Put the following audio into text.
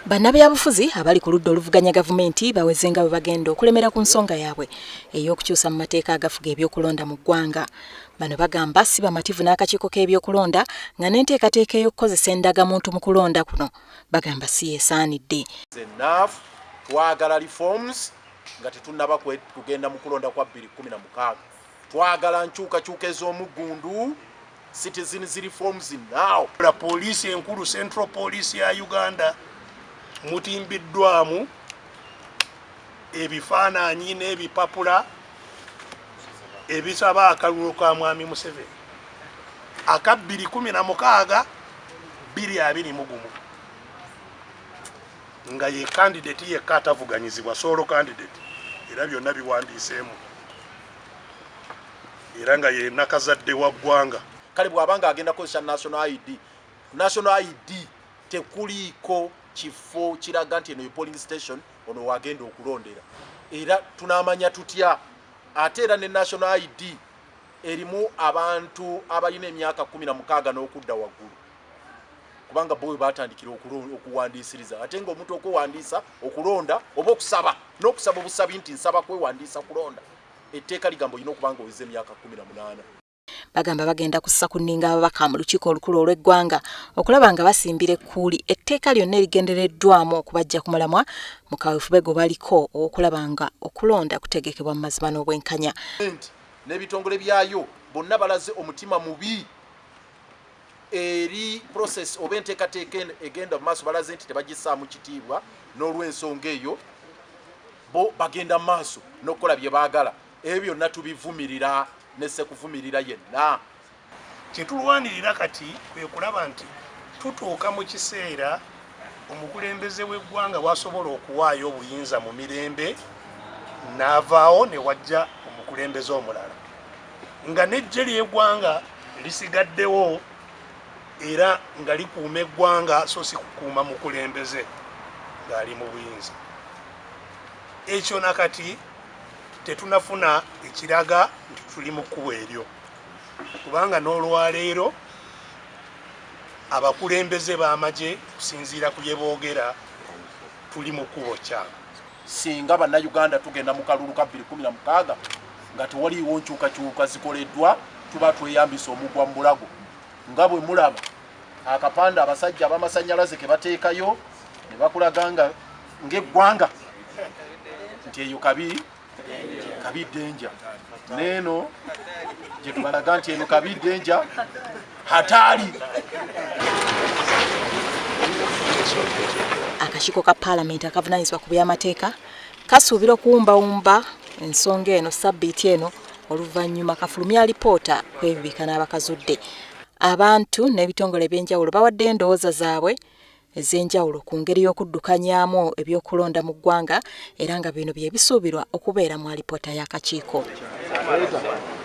Bannabyabufuzi abali ku ludda oluvuganya gavumenti bawezenga bwe bagenda okulemera ku nsonga yaabwe ey'okukyusa mu mateeka agafuga ebyokulonda mu ggwanga. Bano bagamba si bamativu n'akakiiko k'ebyokulonda nga n'enteekateeka ey'okukozesa endagamuntu mu kulonda kuno bagamba si yeesaanidde. Twagala reforms nga tetunnaba kugenda mu kulonda kwa 2016. Twagala nkyukakyuka ez'omuggundu citizens reforms now. La poliisi enkulu Central Police ya Uganda mutimbiddwamu ebifaananyi n'ebipapula ebisaba akalulu ka mwami Museveni aka 2016 2021 nga ye candidate yekka atavuganyizibwa solo candidate era byonna biwandiiseemu era nga ye nakazadde wa ggwanga. Kale bw'abanga agenda kozesa national ID tekuliiko kifo kiraga nti eno polling station ono wagenda okulondera era tunamanya tutya ate era ne national ID erimu abantu abalina emyaka 16 n'okudda waggulu kubanga bowe batandikira okuwandiisiriza ate nga omuntu okuwandiisa okulonda oba okusaba n'okusaba obusabi nti nsaba kwewandiisa kulonda etteeka ligamba olina okuba nga oweza emyaka 18. Bagamba bagenda kussa kunninga ababaka mu lukiiko olukulu olw'eggwanga okulaba nga basimbira ekkuuli etteeka lyonna erigendereddwamu okubajja ku mulamwa mu kaweefube gwe baliko okulaba nga okulonda kutegekebwa mu mazima n'obwenkanya. N'ebitongole byayo bonna balaze omutima mubi eri process oba enteekateeka egenda mu maaso balaze nti tebagissaamu kitiibwa n'olw'ensonga eyo bo bagenda mu maaso n'okukola bye baagala ebyo byonna tubivumirira nese kuvumirira yenna. Kyetulwanirira kati kwe kulaba nti tutuuka mu kiseera omukulembeze w'eggwanga bw'asobola okuwaayo obuyinza mu mirembe n'avaawo ne wajja omukulembeze omulala nga n'eggye ly'eggwanga lisigaddewo era nga likuuma eggwanga so si kukuuma mukulembeze ng'ali mu buyinza. Ekyo nakati tetunafuna ekiraga nti tuli mu kkubo eryo kubanga n'olwaleero abakulembeze b'amagye kusinziira ku bye boogera tuli mu kkubo kyabwe. Singa bannayuganda tugenda mu kalulu ka 2016 nga tewaliiwo nkyukakyuka zikoleddwa tuba tweyambisa omugwa mu bulago nga bwe mulaba akapande abasajja ab'amasannyalaze ke bateekayo ne bakulaga nga ng'eggwanga nti eyo kabi denja neno gye tubalaga nti eno kabi denja hatari. Akakiiko ka paalamenti akavunaanyizibwa ku by'amateeka kasuubira okuwumbawumba ensonga eno sabbiiti eno oluvannyuma kafulumya alipoota kwebibika n'abakazudde. Abantu n'ebitongole eby'enjawulo bawadde endowooza zaabwe ez'enjawulo ku ngeri y'okuddukanyaamu ebyokulonda mu ggwanga era nga bino bye bisuubirwa okubeera mu alipoota y'akakiiko.